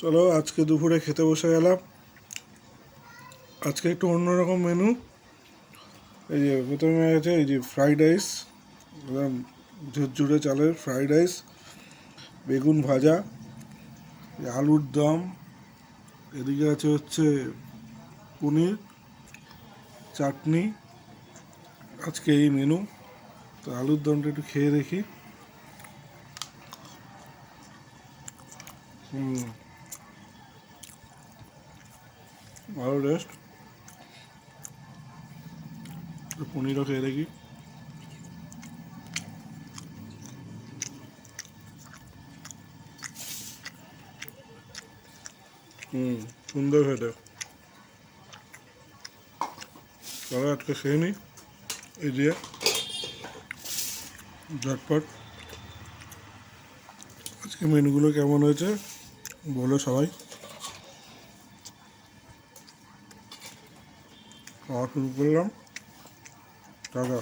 চলো আজকে দুপুরে খেতে বসে গেলাম। আজকে একটু অন্যরকম মেনু। এই যে প্রথমে আছে এই যে ফ্রাইড রাইস, একদম ঝুরঝুরে চালের ফ্রাইড রাইস, বেগুন ভাজা, আলুর দম, এদিকে আছে হচ্ছে পনির, চাটনি। আজকে এই মেনু। তো আলুর দমটা একটু খেয়ে দেখি। ভালো টেস্ট। পনিরও খেয়ে দেখি। সুন্দর খেতে। চলো আজকে খেয়ে নিই এই দিয়ে ঝটপট। আজকে মেনুগুলো কেমন হয়েছে বলো সবাই। খাওয়া শুরু করলাম। টাটা।